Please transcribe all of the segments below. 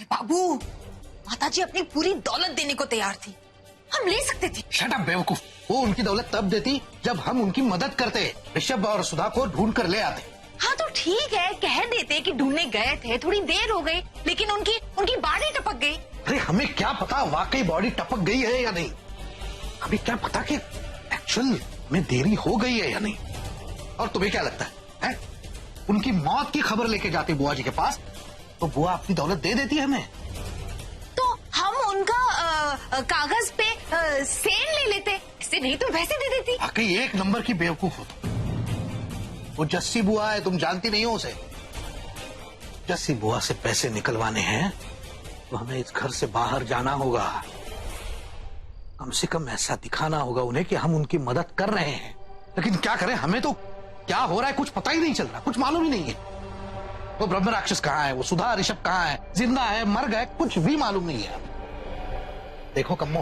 बाबू, माताजी अपनी पूरी दौलत देने को तैयार थी, हम ले सकते थे। शट अप बेवकूफ। वो उनकी दौलत तब देती जब हम उनकी मदद करते, ऋषभ और सुधा को ढूंढ कर ले आते। हाँ तो ठीक है, कह देते कि ढूंढने गए थे, थोड़ी देर हो गई, लेकिन उनकी बॉडी टपक गई। अरे हमें क्या पता वाकई बॉडी टपक गई है या नहीं, हमें क्या पता कि एक्चुअल में देरी हो गई है या नहीं। और तुम्हें क्या लगता है? उनकी मौत की खबर लेके जाते बुआ जी के पास तो बुआ अपनी दौलत दे देती है हमें। तो हम उनका कागज पे सेन ले लेते, इससे नहीं तो वैसे दे देती। वाकई एक नंबर की बेवकूफ हो तुम। वो जस्सी बुआ है, तुम जानती नहीं हो उसे। जस्सी बुआ से पैसे निकलवाने हैं तो हमें इस घर से बाहर जाना होगा। कम से कम ऐसा दिखाना होगा उन्हें कि हम उनकी मदद कर रहे हैं। लेकिन क्या करें, हमें तो क्या हो रहा है कुछ पता ही नहीं चल रहा, कुछ मालूम ही नहीं है। वो ब्रह्म राक्षस कहाँ है, वो सुधा ऋषभ कहाँ है, जिंदा है मर गए, कुछ भी मालूम नहीं है। देखो कम्मो,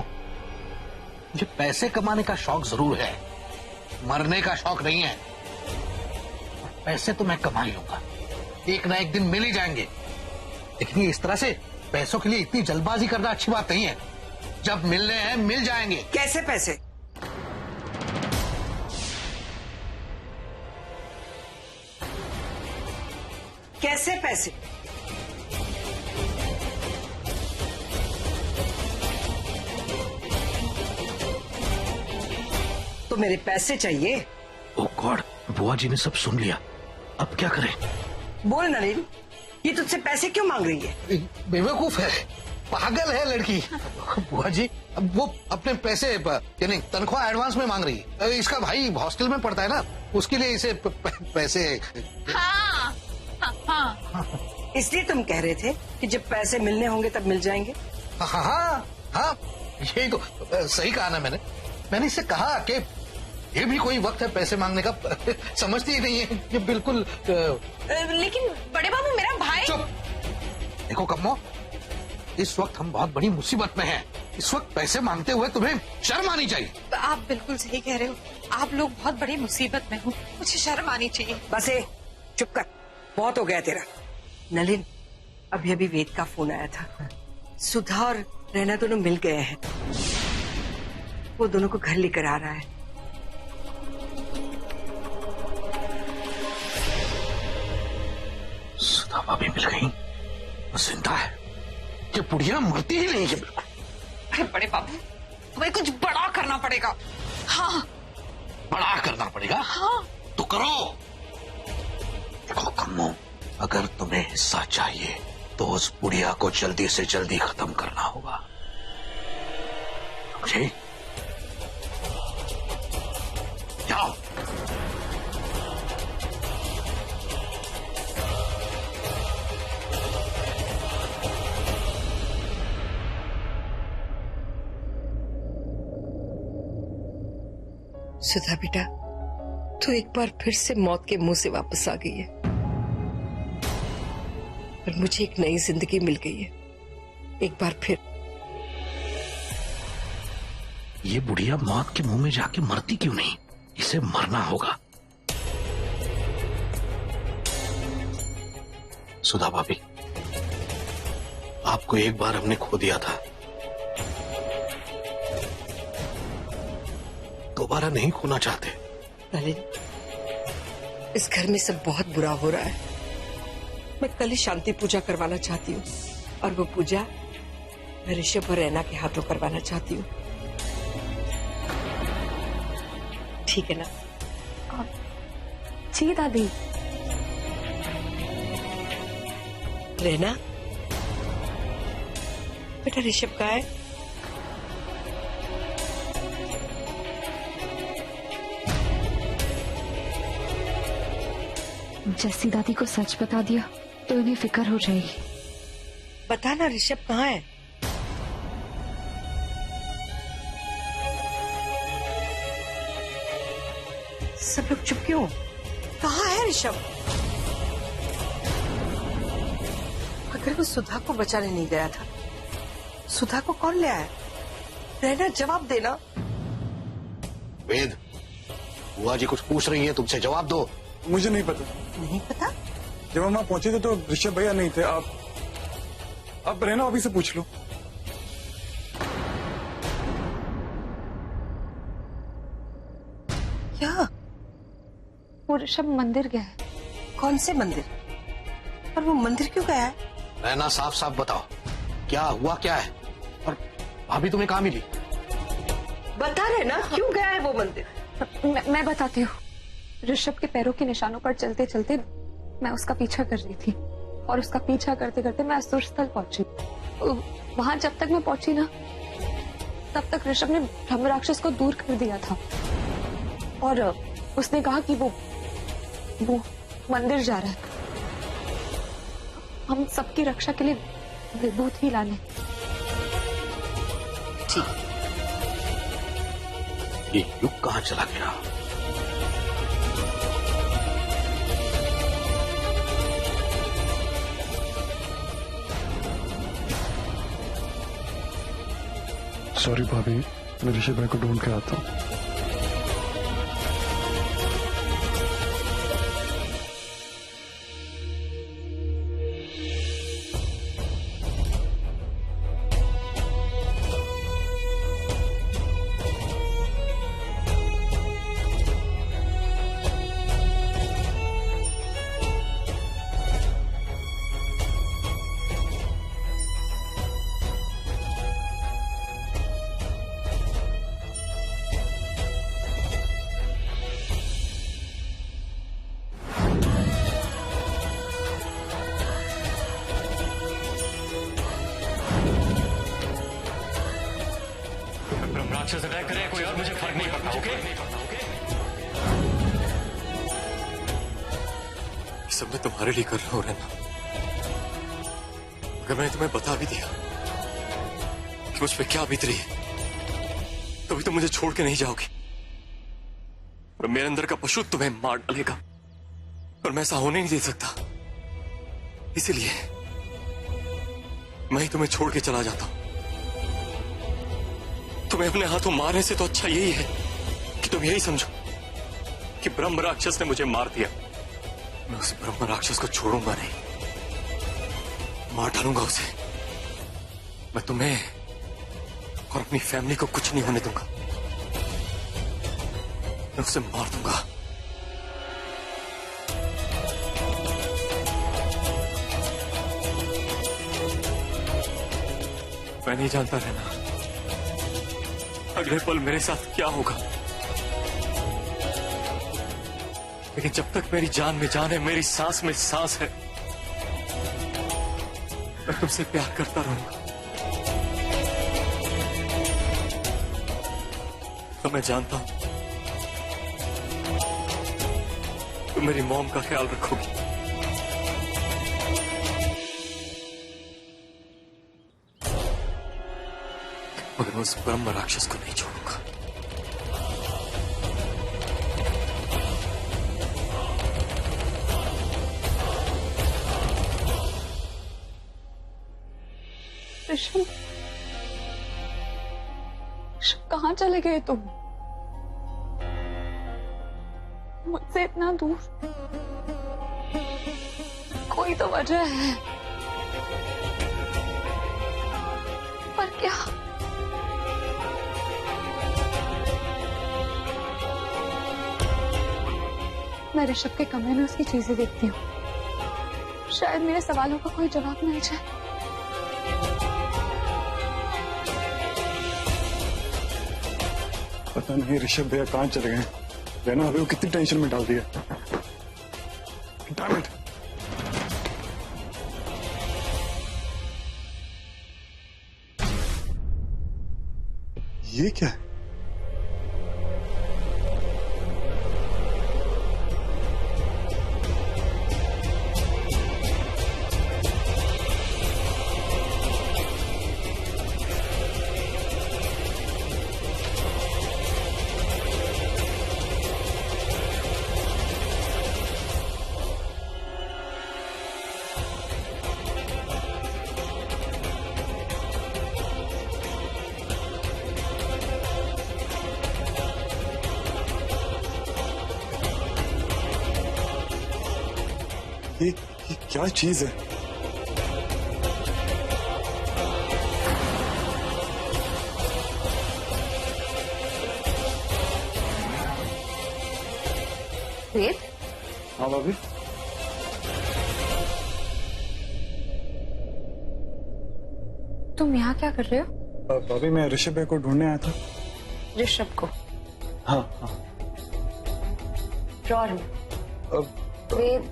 मुझे पैसे कमाने का शौक जरूर है, मरने का शौक नहीं है। पैसे तो मैं कमा ही लूंगा, एक ना एक दिन मिल ही जाएंगे। लेकिन ये इस तरह से पैसों के लिए इतनी जल्दबाजी करना अच्छी बात नहीं है। जब मिलने हैं मिल जाएंगे। कैसे पैसे? कैसे पैसे? तो मेरे पैसे चाहिए। ओह गॉड, बुआ जी ने सब सुन लिया, अब क्या करें? बोल नलिन, ये तुझसे पैसे क्यों मांग रही है? बेवकूफ है, पागल है लड़की। बुआ जी अब वो अपने पैसे यानी तनख्वाह एडवांस में मांग रही है। इसका भाई हॉस्टल में पढ़ता है ना, उसके लिए इसे पैसे। हाँ, हाँ, हाँ। इसलिए तुम कह रहे थे कि जब पैसे मिलने होंगे तब मिल जाएंगे। हाँ हाँ हाँ, यही तो सही कहा ना मैंने इससे कहा कि ये भी कोई वक्त है पैसे मांगने का। समझती ही नहीं है ये बिल्कुल। लेकिन बड़े बाबू मेरा भाई। चुप। देखो कम्मो, इस वक्त हम बहुत बड़ी मुसीबत में हैं। इस वक्त पैसे मांगते हुए तुम्हें शर्म आनी चाहिए। आप बिल्कुल सही कह रहे हो, आप लोग बहुत बड़ी मुसीबत में हो, मुझे शर्म आनी चाहिए। बस चुप कर, बहुत हो गया तेरा। नलिन, अभी अभी वेद का फोन आया था, सुधा और रैना दोनों मिल गए हैं। वो दोनों को घर लेकर आ रहा है। सुधा भाभी मिल गई, जिंदा है। ये बुढ़िया मरती ही नहीं है। अरे बड़े बाबू, हमें कुछ बड़ा करना पड़ेगा। हाँ, बड़ा करना पड़ेगा। हाँ तो करो। देखो कम्मो, अगर तुम्हें हिस्सा चाहिए तो उस बुढ़िया को जल्दी से जल्दी खत्म करना होगा, समझे? जाओ। सुधा बेटा, तू एक बार फिर से मौत के मुंह से वापस आ गई है, पर मुझे एक नई जिंदगी मिल गई है। एक बार फिर। ये बुढ़िया मौत के मुंह में जाके मरती क्यों नहीं? इसे मरना होगा। सुधा भाभी, आपको एक बार हमने खो दिया था, दोबारा नहीं खोना चाहते। नलिन, इस घर में सब बहुत बुरा हो रहा है। मैं कल ही शांति पूजा करवाना चाहती हूँ, और वो पूजा मैं ऋषभ और रैना के हाथों करवाना चाहती हूँ। ठीक है ना? जी दादी। रैना, बेटा ऋषभ कहाँ है? जस्सी दादी को सच बता दिया तो उन्हें फिक्र हो जाएगी। बताना ऋषभ कहाँ है? सब लोग चुप क्यों? कहाँ है ऋषभ? अगर वो सुधा को बचाने नहीं गया था, सुधा को कौन ले आया? रहना, जवाब देना। वेद, बुआ जी कुछ पूछ रही है तुमसे, जवाब दो। मुझे नहीं पता। नहीं पता? जब हम वहां पहुंचे थे तो ऋषभ भैया नहीं थे। आप अब रहना अभी से पूछ लो। क्या? वो ऋषभ मंदिर गया है। कौन से मंदिर? और वो मंदिर क्यों गया है? रहना साफ साफ बताओ, क्या हुआ क्या है? और भाभी तुम्हें कहाँ मिली? बता रहे ना क्यों गया है वो मंदिर? मैं बताती हूँ। ऋषभ के पैरों के निशानों पर चलते चलते मैं उसका पीछा कर रही थी और उसका पीछा करते करते मैं असुर स्थल पहुंची। वहां जब तक मैं पहुंची ना, तब तक ऋषभ ने ब्रह्म राक्षस को दूर कर दिया था और उसने कहा कि वो मंदिर जा रहा है हम सबकी रक्षा के लिए विभूति लाने। ठीक। ये युग कहाँ चला गया? सॉरी भाभी, मैं ऋषभ भाई को ढूंढ के आता हूँ। राक्षस अटैक करे कोई और, मुझे फर्क नहीं पड़ता। ओके? सब मैं तुम्हारे लिए कर रहा हूं रहना। अगर मैंने तुम्हें बता भी दिया कि मुझ पे क्या बीत रही है, तभी तो मुझे छोड़ के नहीं जाओगी और मेरे अंदर का पशु तुम्हें मार डालेगा और मैं ऐसा होने नहीं दे सकता। इसीलिए मैं ही तुम्हें छोड़ के चला जाता हूं। तुम्हें अपने हाथों मारने से तो अच्छा यही है कि तुम यही समझो कि ब्रह्म राक्षस ने मुझे मार दिया। मैं उस ब्रह्म राक्षस को छोड़ूंगा नहीं, मार डालूंगा उसे। मैं तुम्हें और अपनी फैमिली को कुछ नहीं होने दूंगा। मैं उसे मार दूंगा। मैं नहीं जानता रहना अगले पल मेरे साथ क्या होगा, लेकिन जब तक मेरी जान में जान है, मेरी सांस में सांस है, मैं तुमसे प्यार करता रहूंगा। तो मैं जानता हूं तुम मेरी मॉम का ख्याल रखोगी। मगर मैं उस ब्रह्म राक्षस को नहीं छोड़ूंगा। ऋषभ, कहाँ चले गए तुम? मुझसे इतना दूर? कोई तो वजह है, पर क्या? मैं ऋषभ के कमरे में उसकी चीजें देखती हूँ। शायद मेरे सवालों का कोई जवाब मिल जाए। पता नहीं ऋषभ भैया कहाँ चले गए। रहना अभी वो कितनी टेंशन में डाल दिया। Damn it! ये क्या है? ये क्या चीज है? वेद, हाँ भाभी। तुम यहाँ क्या कर रहे हो? भाभी मैं ऋषभ भाई को ढूंढने आया था। ऋषभ को? हाँ हाँ। ड्रॉर में? वेद,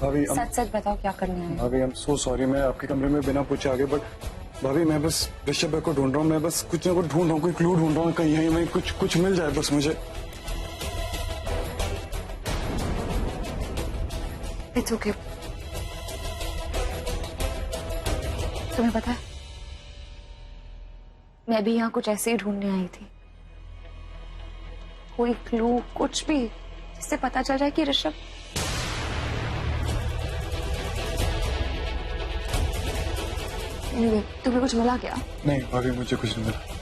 भाभी सच सच बताओ क्या करना है? भाभी आई एम सो सॉरी, मैं आपके कमरे में बिना पूछे आ गया, बट भाभी मैं बस ऋषभ भाई को ढूंढ रहा हूँ, मैं बस कुछ ना कुछ ढूंढ रहा हूँ, कोई क्लू ढूंढ रहा हूँ, कहीं यहीं में कुछ मिल जाए बस मुझे। It's okay. तुम्हें पता है, मैं भी यहाँ कुछ ऐसे ही ढूंढने आई थी, कोई क्लू कुछ भी जिससे पता चल जाए कि ऋषभ। तुम्हें कुछ मिला क्या? नहीं भाभी मुझे कुछ नहीं मिला।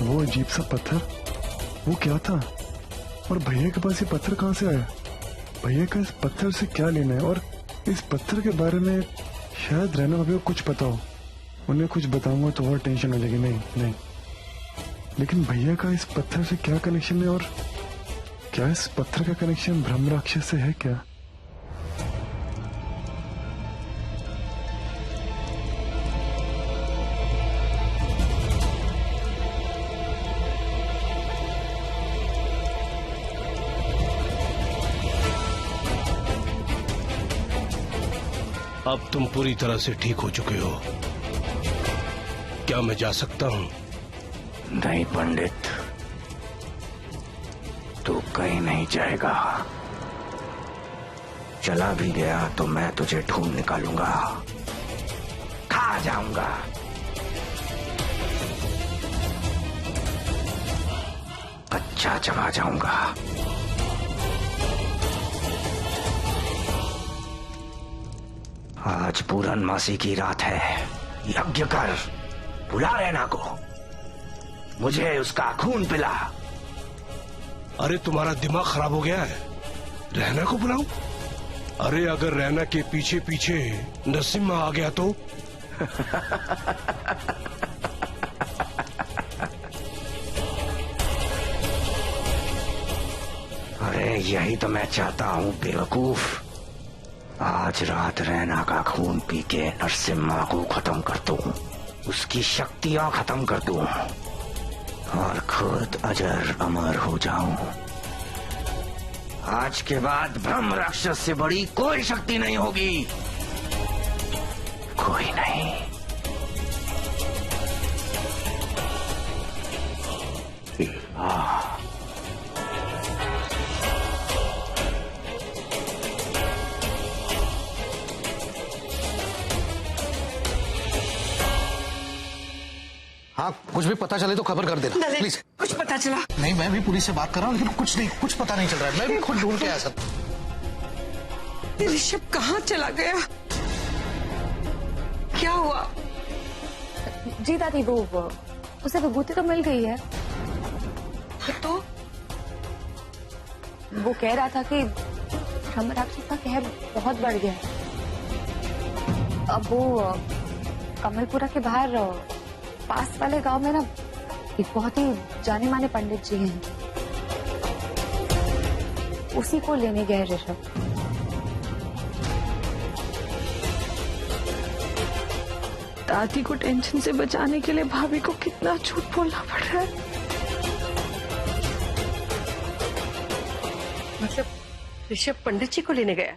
वो अजीब सा पत्थर, वो क्या था? और भैया के पास ये पत्थर कहाँ से आया? भैया का इस पत्थर से क्या लेना है? और इस पत्थर के बारे में शायद रहना भाभी को कुछ पता हो, उन्हें कुछ बताऊंगा तो और टेंशन हो जाएगी। नहीं, लेकिन भैया का इस पत्थर से क्या कनेक्शन है? और क्या इस पत्थर का कनेक्शन ब्रह्म राक्षस से है क्या? अब तुम पूरी तरह से ठीक हो चुके हो, क्या मैं जा सकता हूं? नहीं पंडित, तू कहीं नहीं जाएगा। चला भी गया तो मैं तुझे ढूंढ निकालूंगा, खा जाऊंगा। कच्चा चबा जाऊंगा। आज पूर्णमासी की रात है, यज्ञ कर, बुला रैना को, मुझे उसका खून पिला। अरे तुम्हारा दिमाग खराब हो गया है? रैना को बुलाऊं? अरे अगर रैना के पीछे पीछे नरसिम्हा आ गया तो? अरे यही तो मैं चाहता हूं बेवकूफ। आज रात रैना का खून पी के नरसिम्हा को खत्म कर दूं, उसकी शक्तियां खत्म कर दूं और खुद अजर अमर हो जाऊं। आज के बाद ब्रह्म राक्षस से बड़ी कोई शक्ति नहीं होगी, कोई नहीं। हाँ, कुछ भी पता चले तो खबर कर देना प्लीज। कुछ पता चला? नहीं, मैं भी पुलिस से बात कर रहा हूँ, लेकिन कुछ पता नहीं चल रहा है। मैं भी खुद ढूंढ के आया सब। ऋषभ कहाँ चला गया? क्या हुआ? जी दादी, वो उसे विभूति तो मिल गई है। तो वो कह रहा था कि ब्रह्म राक्षस का कहर बहुत बढ़ गया है। अब वो कमलपुरा के बाहर पास वाले गांव में ना एक बहुत ही जाने माने पंडित जी हैं, उसी को लेने गए ऋषभ। दादी को टेंशन से बचाने के लिए भाभी को कितना झूठ बोलना पड़ रहा है। मतलब ऋषभ पंडित जी को लेने गया?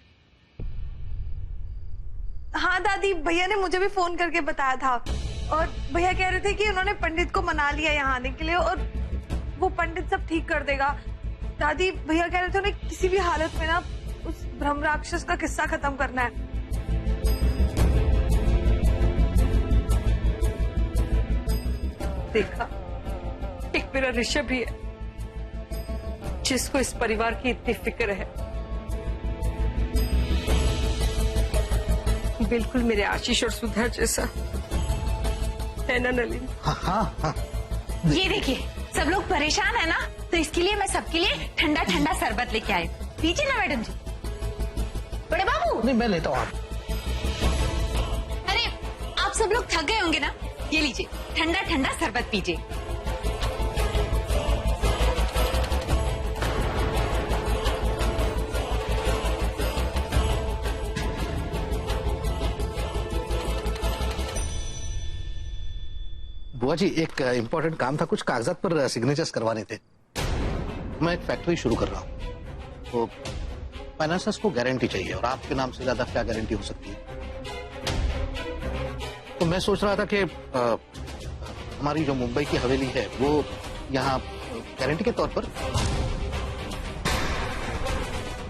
हाँ दादी, भैया ने मुझे भी फोन करके बताया था और भैया कह रहे थे कि उन्होंने पंडित को मना लिया यहाँ आने के लिए और वो पंडित सब ठीक कर देगा। दादी, भैया कह रहे थे उन्हें किसी भी हालत में ना उस ब्रह्म राक्षस का किस्सा खत्म करना है। देखा, एक मेरा ऋषभ ही है जिसको इस परिवार की इतनी फिक्र है। बिल्कुल मेरे आशीष और सुधा जैसा है ना नलिनी? हाँ। ये देखिए, सब लोग परेशान है ना, तो इसके लिए मैं सबके लिए ठंडा ठंडा शरबत लेके आई। पीजिए ना मैडम जी। बड़े बाबू, नहीं, मैं लेता हूँ। आप अरे आप सब लोग थक गए होंगे ना, ये लीजिए, ठंडा ठंडा शरबत पीजिए। बुआ जी, एक इम्पोर्टेंट काम था, कुछ कागजात पर सिग्नेचर्स करवाने थे। मैं एक फैक्ट्री शुरू कर रहा हूँ, तो फाइनेंसर्स को गारंटी चाहिए, और आपके नाम से ज्यादा क्या गारंटी हो सकती है। तो मैं सोच रहा था कि हमारी जो मुंबई की हवेली है वो यहाँ गारंटी के तौर पर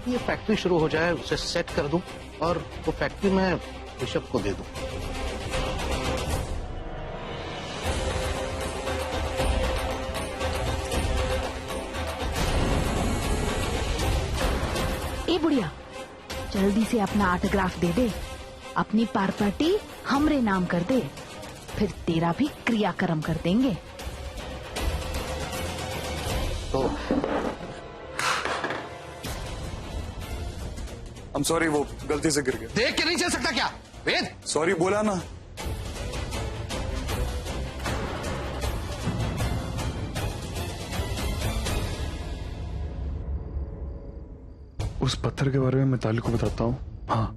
ये फैक्ट्री शुरू हो जाए, उसे सेट कर दूं और वो फैक्ट्री मैं ऋषभ को दे दूं। ए बुढ़िया, जल्दी से अपना ऑटोग्राफ दे दे, अपनी प्रॉपर्टी हमरे नाम कर दे, फिर तेरा भी क्रियाक्रम कर देंगे। तो I'm sorry, वो गलती से गिर गया। देख के नहीं चल सकता क्या वेद? सॉरी बोला ना। उस पत्थर के बारे में मिताली को बताता हूँ। हाँ,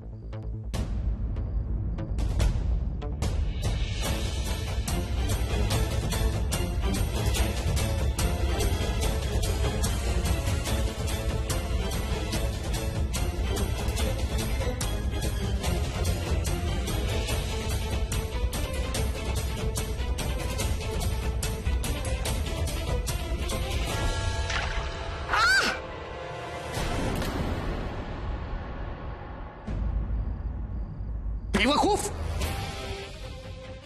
बेवकूफ,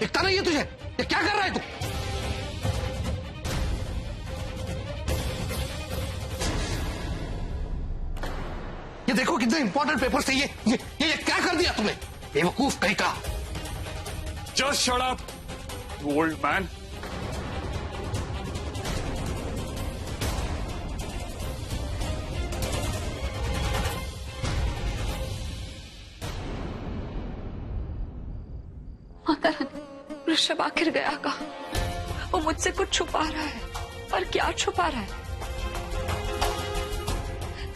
दिखता नहीं है तुझे? ये क्या कर रहा है तू? ये देखो कितने इंपॉर्टेंट पेपर्स थे, ये क्या कर दिया तुमने? बेवकूफ कहीं का। Just shut up, you old man. Mata Rani, Rishabh आखिर गया कहाँ? वो मुझसे कुछ छुपा रहा है, पर क्या छुपा रहा है?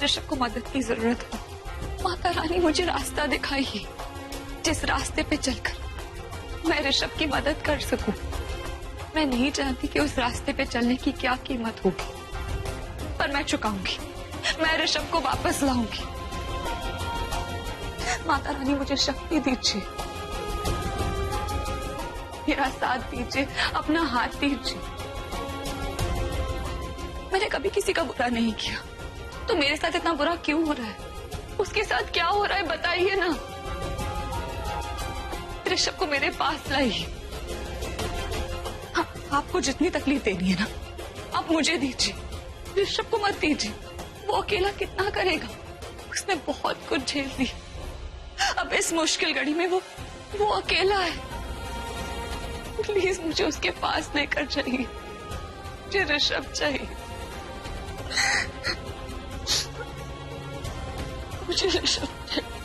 ऋषभ को मदद की जरूरत है। माता रानी मुझे रास्ता दिखाइए, जिस रास्ते पे चलकर मैं ऋषभ की मदद कर सकूं। मैं नहीं जानती कि उस रास्ते पे चलने की क्या कीमत होगी, पर मैं चुकाऊंगी। मैं ऋषभ को वापस लाऊंगी। माता रानी मुझे शक्ति दीजिए, मेरा साथ दीजिए, अपना हाथ दीजिए। मैंने कभी किसी का बुरा नहीं किया, तो मेरे साथ इतना बुरा क्यों हो रहा है? उसके साथ क्या हो रहा है बताइए ना। ऋषभ को मेरे पास लाइए। हाँ, आपको जितनी तकलीफ देनी है ना, आप मुझे दीजिए, ऋषभ को मत दीजिए। वो अकेला कितना करेगा? उसने बहुत कुछ झेल लिया, अब इस मुश्किल घड़ी में वो अकेला है। प्लीज मुझे उसके पास लेकर जाइए, मुझे ऋषभ चाहिए, मुझे ऋषभ चाहिए।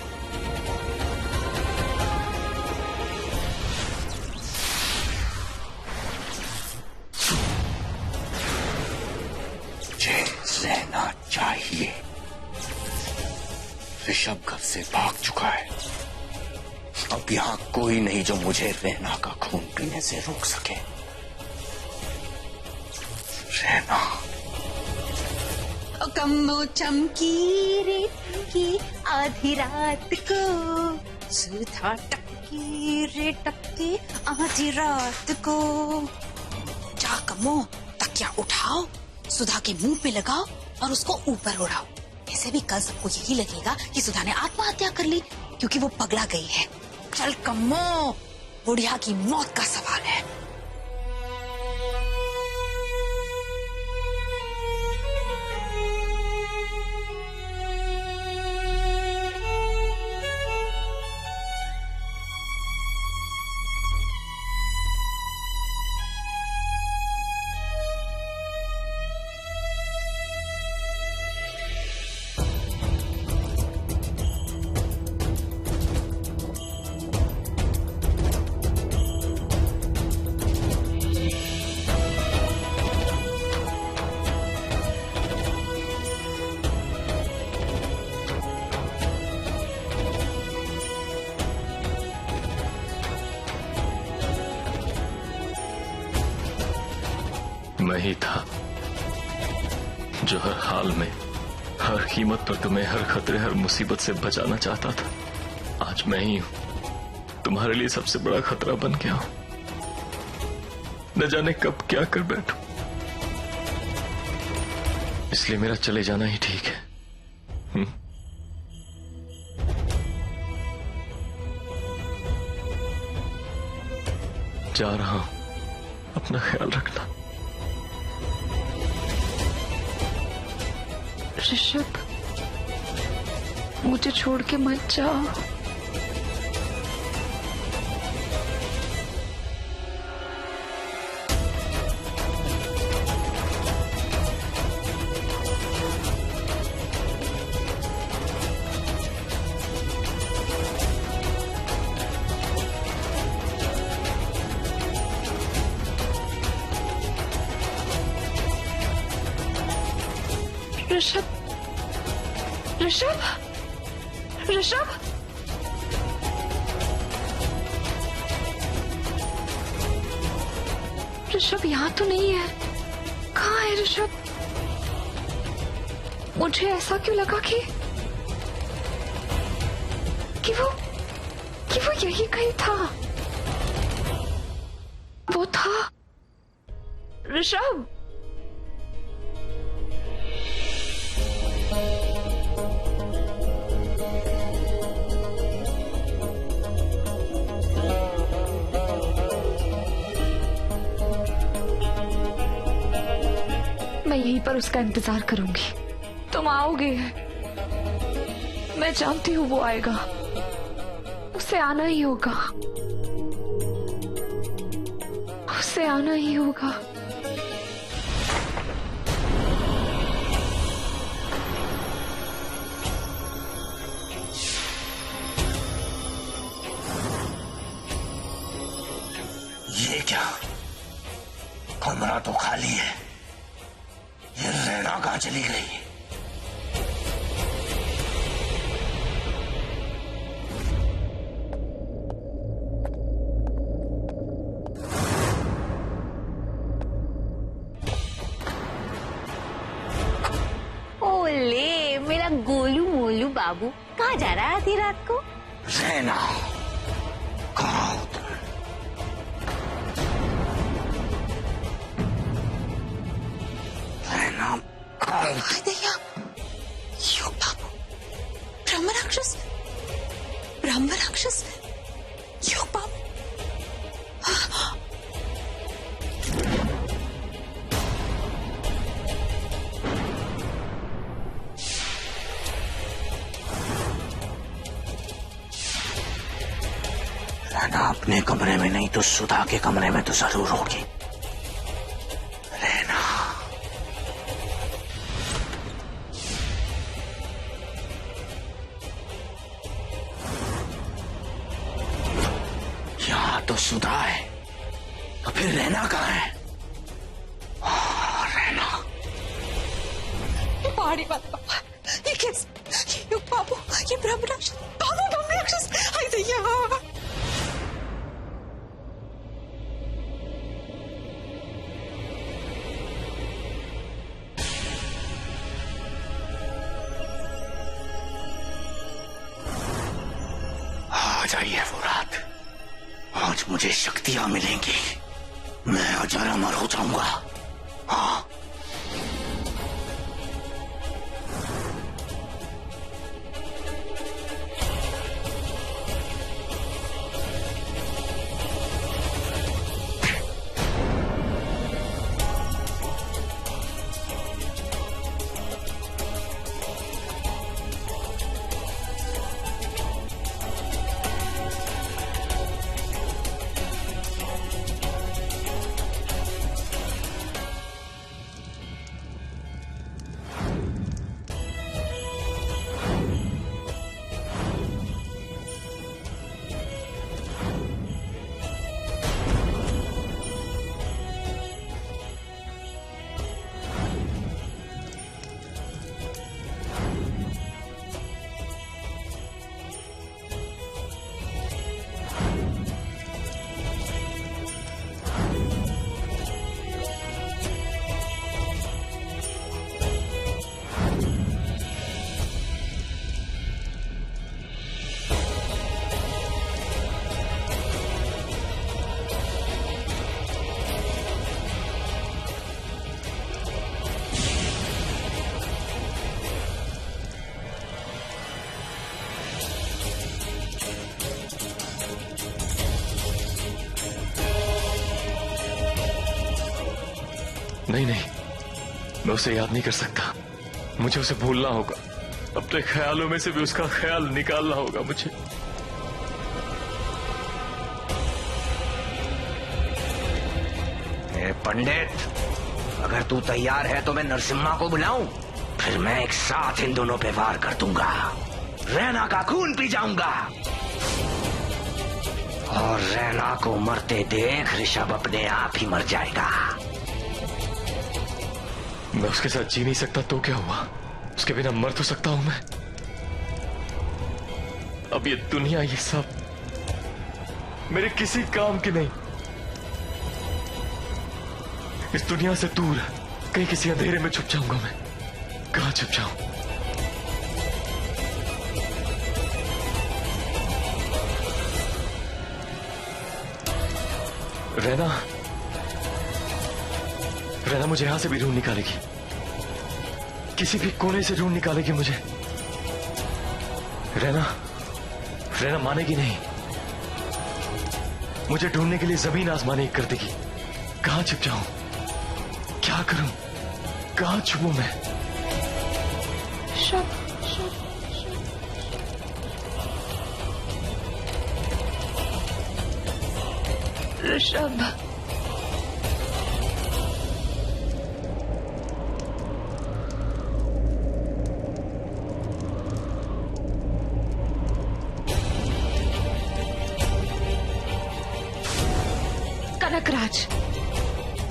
मुझे रहना चाहिए। ऋषभ घर से भाग चुका है, अब यहाँ कोई नहीं जो मुझे रहना का खून पीने से रोक सके। रहना कम्मो चमकी रे टमकी आधी रात को, सुधा टपकी रे टपकी आधी रात को। जा कम्मो, तकिया उठाओ, सुधा के मुंह पे लगाओ और उसको ऊपर उड़ाओ। ऐसे भी कल सबको यही लगेगा कि सुधा ने आत्महत्या कर ली, क्योंकि वो पगला गई है। चल कम्मो, बुढ़िया की मौत का सवाल है। मैं ही था जो हर हाल में, हर कीमत पर तुम्हें हर खतरे, हर मुसीबत से बचाना चाहता था। आज मैं ही हूं तुम्हारे लिए सबसे बड़ा खतरा बन गया हूं। न जाने कब क्या कर बैठूं, इसलिए मेरा चले जाना ही ठीक है। जा रहा हूं, अपना ख्याल रखना। ऋषभ, मुझे छोड़ के मत जाओ। ऋषभ, ऋषभ, ऋषभ, ऋषभ यहाँ तो नहीं है। कहाँ है ऋषभ? मुझे ऐसा क्यों लगा कि वो यही कहीं था। वो था ऋषभ। मैं यहीं पर उसका इंतजार करूंगी। तुम आओगे, मैं जानती हूँ वो आएगा। उसे आना ही होगा, उसे आना ही होगा। ये क्या, कमरा तो खाली है। ये रैना कहाँ चली गई? ओले मेरा गोलू मोलू बाबू, कहाँ जा रहा है आधी रात को? रैना, कहाँ हो तुम? रैना, दैया, यो बाबू, ब्रह्म राक्षस, ब्रह्म राक्षस, यो बाबू। रैना अपने कमरे में नहीं तो सुधा के कमरे में तो जरूर होगी। रैना, यहाँ तो सुधा है, तो फिर रैना कहाँ है? रैना, ये पहाड़ी बात बाबा, ये कैसे? यो बाबू, ये ब्रह्म राक्षस, बाबू ब्रह्म राक्षस, हाय दैया। आज आई है वो रात। आज मुझे शक्तियां मिलेंगी। मैं अजर अमर हो जाऊंगा। हाँ, नहीं नहीं, मैं उसे याद नहीं कर सकता। मुझे उसे भूलना होगा। अपने ख्यालों में से भी उसका ख्याल निकालना होगा मुझे। पंडित, अगर तू तैयार है तो मैं नरसिम्हा को बुलाऊं, फिर मैं एक साथ इन दोनों पे वार कर दूंगा, रैना का खून पी जाऊंगा और रैना को मरते देख ऋषभ अपने आप ही मर जाएगा। मैं उसके साथ जी नहीं सकता तो क्या हुआ? उसके बिना मर तो सकता हूं मैं। अब ये दुनिया, ये सब मेरे किसी काम की नहीं। इस दुनिया से दूर कहीं किसी अंधेरे में छुप जाऊंगा मैं। कहां छुप जाऊं? रहना मुझे यहां से भी ढूंढ निकालेगी, किसी भी कोने से ढूंढ निकालेगी मुझे। रहना मानेगी नहीं, मुझे ढूंढने के लिए जमीन आसमान एक कर देगी। कहां छिप जाऊं? क्या करूं? कहां छुपूं मैं? ऋषभ, कनकराज,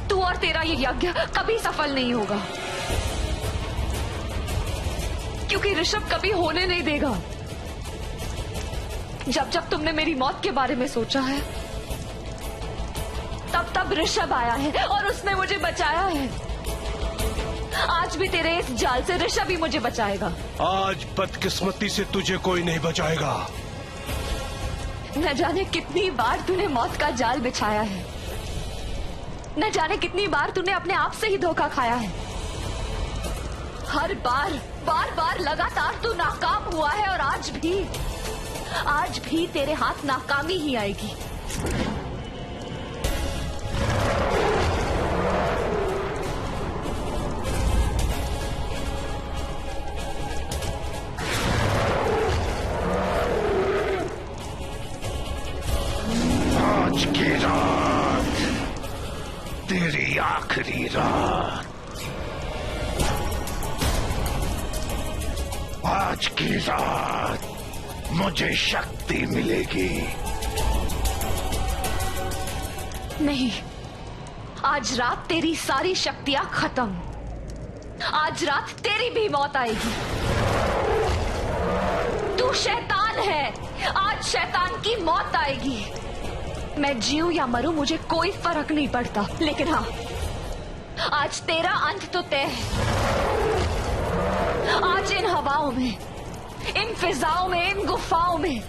तू और तेरा ये यज्ञ कभी सफल नहीं होगा, क्योंकि ऋषभ कभी होने नहीं देगा। जब जब तुमने मेरी मौत के बारे में सोचा है, तब तब ऋषभ आया है और उसने मुझे बचाया है। आज भी तेरे इस जाल से ऋषभ ही मुझे बचाएगा। आज बदकिस्मती से तुझे कोई नहीं बचाएगा। न जाने कितनी बार तूने मौत का जाल बिछाया है, न जाने कितनी बार तूने अपने आप से ही धोखा खाया है। हर बार लगातार तू नाकाम हुआ है और आज भी तेरे हाथ नाकामी ही आएगी। आज की रात तेरी आखिरी रात। आज की रात मुझे शक्ति मिलेगी। नहीं, आज रात तेरी सारी शक्तियां खत्म। आज रात तेरी भी मौत आएगी। तू शैतान है, आज शैतान की मौत आएगी। मैं जीऊं या मरूं मुझे कोई फर्क नहीं पड़ता, लेकिन हाँ, आज तेरा अंत तो तय है। आज इन हवाओं में, इन फिजाओं में, इन गुफाओं में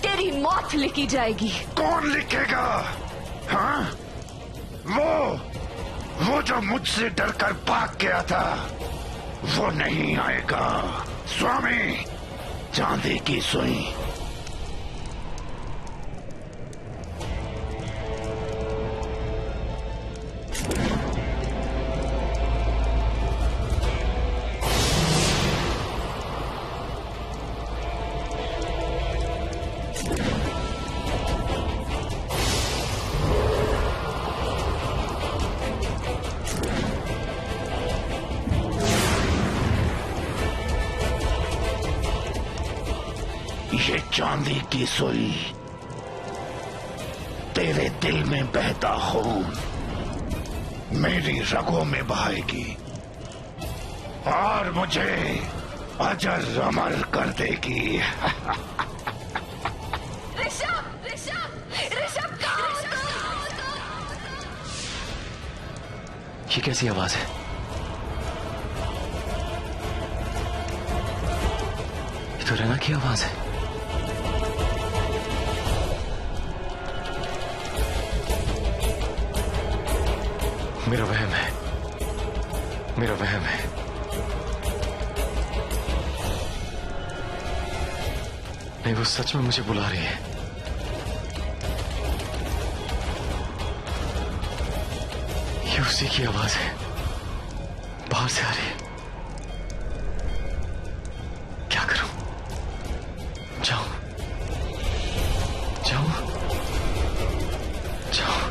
तेरी मौत लिखी जाएगी। कौन लिखेगा? हाँ? वो जो मुझसे डरकर भाग गया था, वो नहीं आएगा। स्वामी, चांदी की सुई। ये चांदी की सुई तेरे दिल में बहता खून मेरी रगों में बहाएगी और मुझे अजर अमर कर देगी। ऋषभ कहाँ हो तुम? ये कैसी आवाज है? ये तो रैना की आवाज है। मेरा वहम है, मेरा वहम है। नहीं, वो सच में मुझे बुला रही है। ये ये उसी की आवाज है, बाहर से आ रही है। क्या करूं? जाऊं? जाऊं? जाऊं?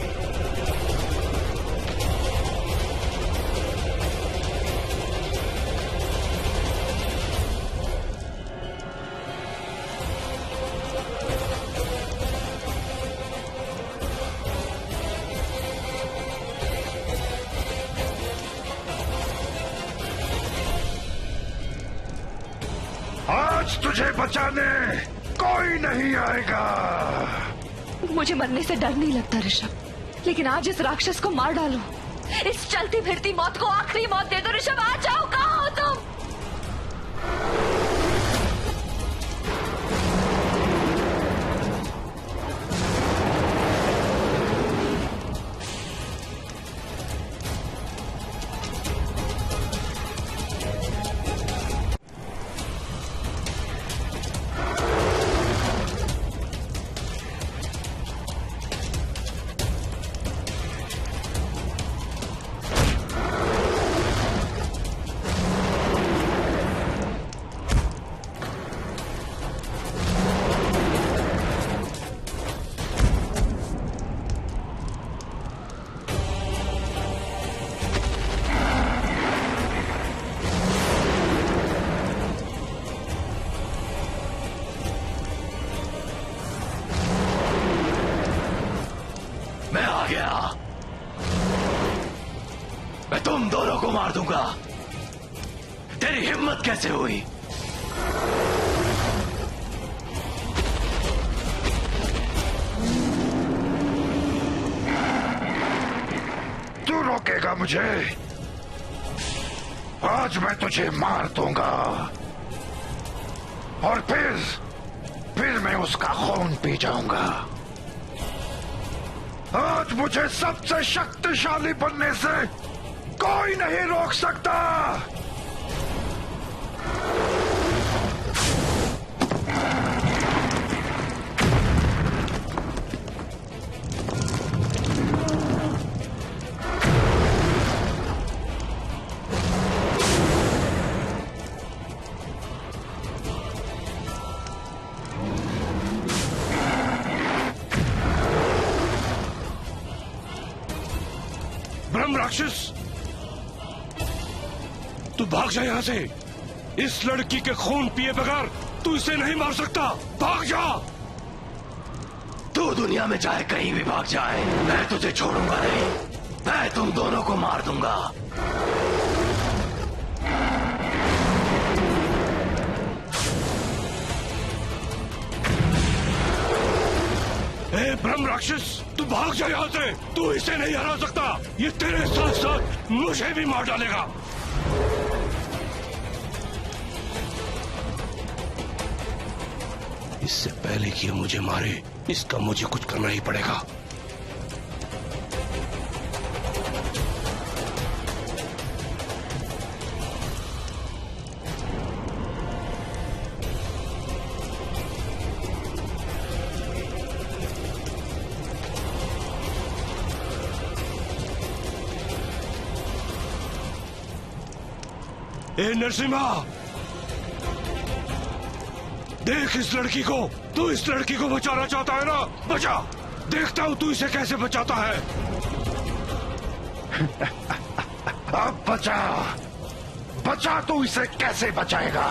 आज तुझे बचाने कोई नहीं आएगा। मुझे मरने से डर नहीं लगता ऋषभ, लेकिन आज इस राक्षस को मार डालो। इस चलती फिरती मौत को आखिरी मौत दे दो। ऋषभ आ जाओ, कहाँ हो तुम? मैं आ गया। मैं तुम दोनों को मार दूंगा। तेरी हिम्मत कैसे हुई? तू रोकेगा मुझे? आज मैं तुझे मार दूंगा और फिर मैं उसका खून पी जाऊंगा। आज मुझे सबसे शक्तिशाली बनने से कोई नहीं रोक सकता। ब्रह्म राक्षस, तू भाग जा यहाँ से। इस लड़की के खून पिए बगैर तू इसे नहीं मार सकता। भाग जा। तू दुनिया में चाहे कहीं भी भाग जाए, मैं तुझे छोड़ूंगा नहीं। मैं तुम दोनों को मार दूंगा। ए ब्रह्म राक्षस, तू भाग जा यहाँ से। तू इसे नहीं हरा सकता। ये तेरे साथ साथ मुझे भी मार डालेगा। इससे पहले कि ये मुझे मारे, इसका मुझे कुछ करना ही पड़ेगा। ए नरसिम्हा, देख इस लड़की को। तू इस लड़की को बचाना चाहता है ना? बचा। देखता हूं तू इसे कैसे बचाता है। अब बचा तू इसे कैसे बचाएगा?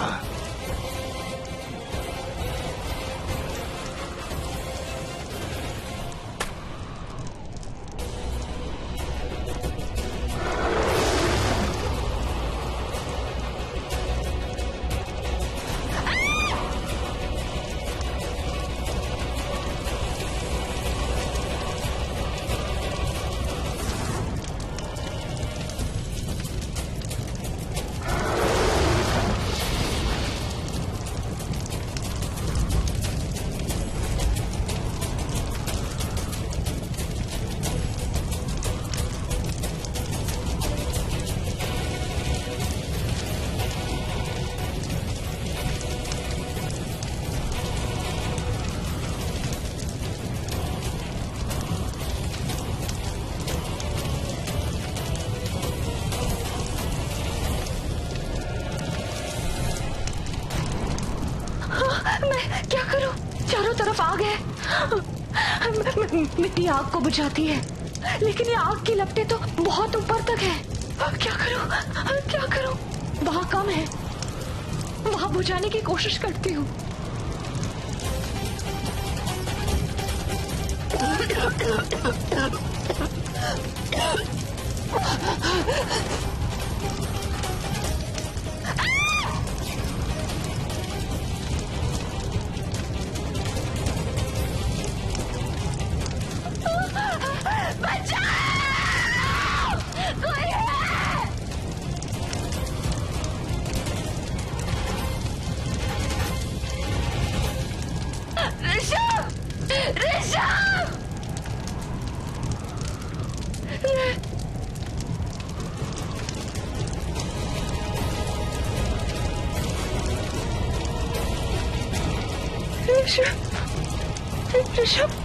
तरफ आग है। मिट्टी आग को बुझाती है, लेकिन ये आग की लपटें तो बहुत ऊपर तक है। क्या करूं, क्या करूं? वहां कम है, वहां बुझाने की कोशिश करती हूँ। ऋषभ,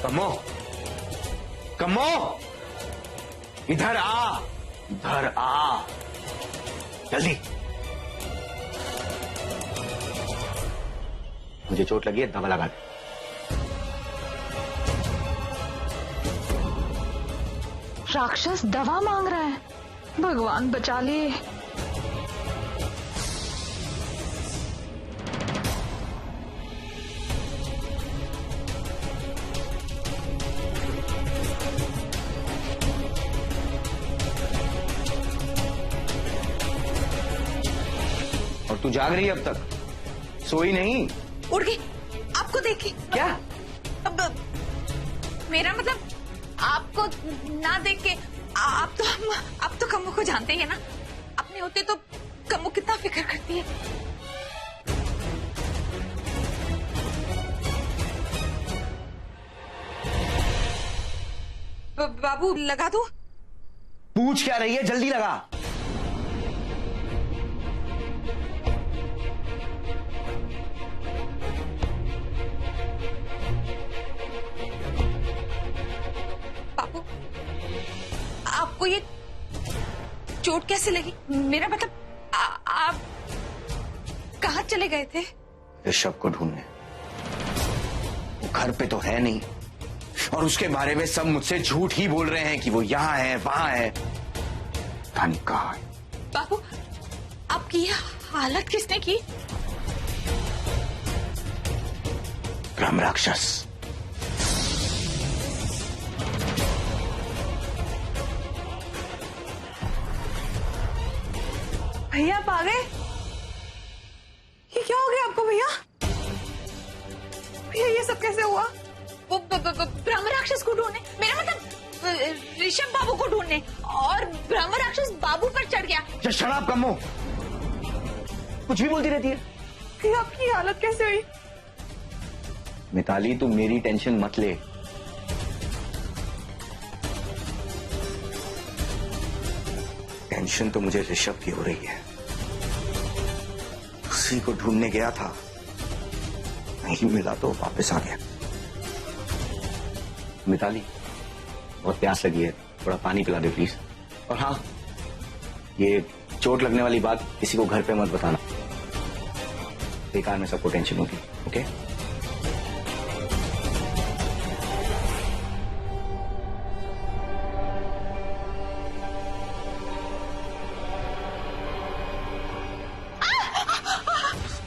कमो, कमो, इधर आ, इधर आ, जल्दी। मुझे चोट लगी है, दवा लगा दे। राक्षस दवा मांग रहा है। भगवान बचा लिए। और तू जाग रही है अब तक, सोई नहीं? उड़ गई आपको देख के। क्या? अब मेरा मतलब आपको ना देख के आप तो कम्मो को जानते ही है ना। अपने होते तो कम्मो कितना फिक्र करती है। बाबू लगा दो। पूछ क्या रही है, जल्दी लगा। बाबू आपको ये चोट कैसे लगी? मेरा मतलब आप कहाँ चले गए थे? ऋषभ को ढूंढने। वो घर पे तो है नहीं, और उसके बारे में सब मुझसे झूठ ही बोल रहे हैं कि वो यहाँ है, वहां है। पता नहीं कहाँ है। बाबू आपकी ये हालत किसने की? ब्रह्म राक्षस। भैया आप आ गए? ये क्या हो गया आपको भैया? भैया ये सब कैसे हुआ? वो ब्रह्म राक्षस को ढूंढने, मेरा मतलब ऋषभ बाबू को ढूंढने, और ब्रह्म राक्षस बाबू पर चढ़ गया। शराब कमो, कुछ भी बोलती रहती है। भैया आपकी हालत कैसे हुई? मिताली तू मेरी टेंशन मत ले। टेंशन तो मुझे ऋषभ की हो रही है। उसी को ढूंढने गया था, नहीं मिला तो वापस आ गया। मिताली बहुत प्यास लगी है, थोड़ा पानी पिला दे प्लीज। और हाँ, ये चोट लगने वाली बात किसी को घर पे मत बताना, बेकार में सबको टेंशन होगी। ओके?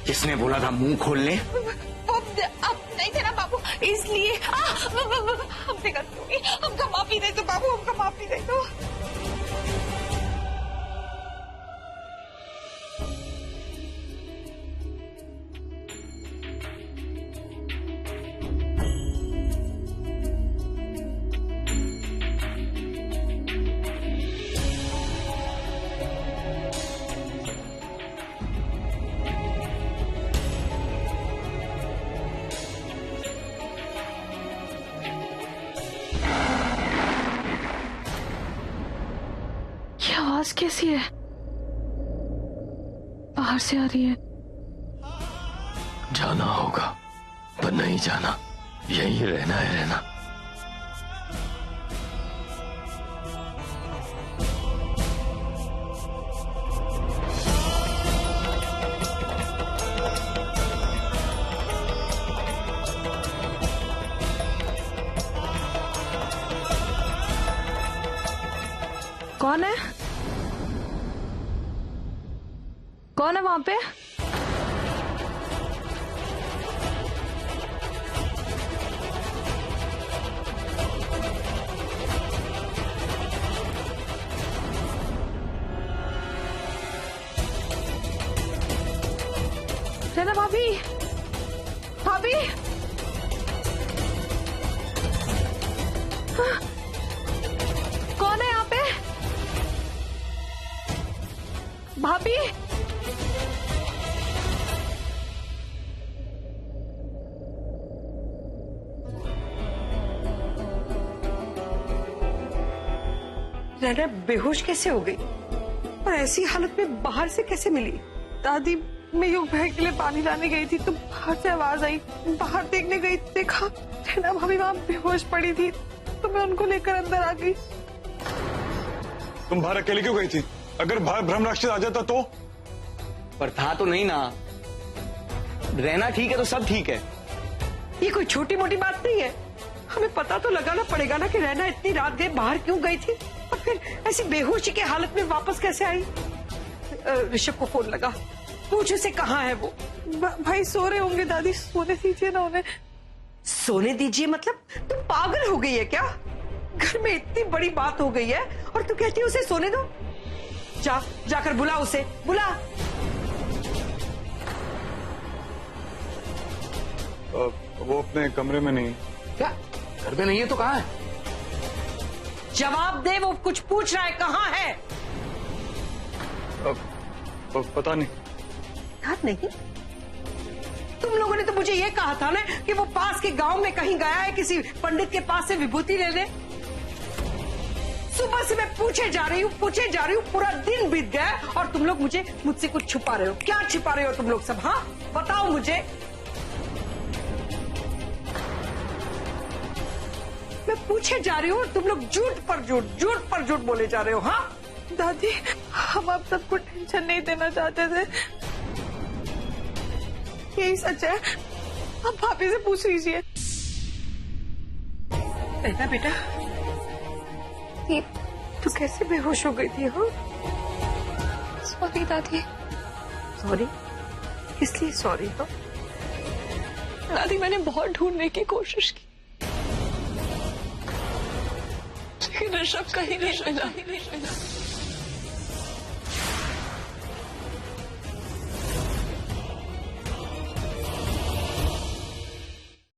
किसने बोला था मुंह खोलने? आप नहीं थे ना बाबू, इसलिए हमसे गलती हुई। हमको माफी दे दो बाबू, हमको माफी दे दो। आवाज कैसी है? बाहर से आ रही है। जाना होगा पर नहीं जाना, यहीं रहना है रहना। कौन है? कौन है वहां पे? रैना भाभी, भाभी, हाँ, कौन है यहाँ पे? भाभी, रैना बेहोश कैसे हो गई और ऐसी हालत में बाहर से कैसे मिली? दादी मैं योग भाई के लिए पानी लाने गई थी तो बाहर से आवाज आई, बाहर देखने गई, देखा रैना भाभी वहां बेहोश पड़ी थी तो मैं उनको लेकर अंदर आ गई। तुम बाहर अकेले क्यों गई थी? अगर बाहर ब्रह्म राक्षस आ जाता तो? पर था तो नहीं ना। रहना ठीक है तो सब ठीक है। ये कोई छोटी मोटी बात नहीं है। हमें पता तो लगाना पड़ेगा ना कि रैना इतनी रात गए बाहर क्यों गई थी और फिर ऐसी बेहोशी के हालत में वापस कैसे आई। ऋषभ को फोन लगा, पूछ उसे कहाँ है वो। भाई सो रहे होंगे दादी, सोने दीजिए ना उन्हें। सोने दीजिए मतलब? तुम पागल हो गई है क्या? घर में इतनी बड़ी बात हो गई है और तू कहती है उसे सोने दो? जाकर बुला उसे, बुला। वो अपने कमरे में नहीं। क्या घर में नहीं है तो कहाँ है? जवाब दे, वो कुछ पूछ रहा है, कहाँ है? पता नहीं। याद नहीं? तुम लोगों ने तो मुझे ये कहा था ना कि वो पास के गांव में कहीं गया है किसी पंडित के पास से विभूति लेने। सुबह से मैं पूछे जा रही हूँ, पूरा दिन बीत गया और तुम लोग मुझसे कुछ छुपा रहे हो। क्या छुपा रहे हो तुम लोग सब? हाँ बताओ मुझे। मैं पूछे जा रही हूँ और तुम लोग झूठ पर झूठ बोले जा रहे हो। हाँ दादी हम आप सबको टेंशन नहीं देना चाहते थे, यही सच है। आप भाभी से पूछ लीजिए। रहना बेटा, तू कैसे बेहोश हो गई थी? हाँ सॉरी दादी। सॉरी? किस लिए सॉरी? हाँ दादी मैंने बहुत ढूंढने की कोशिश की लेकिन ऋषभ कहीं नहीं मिला।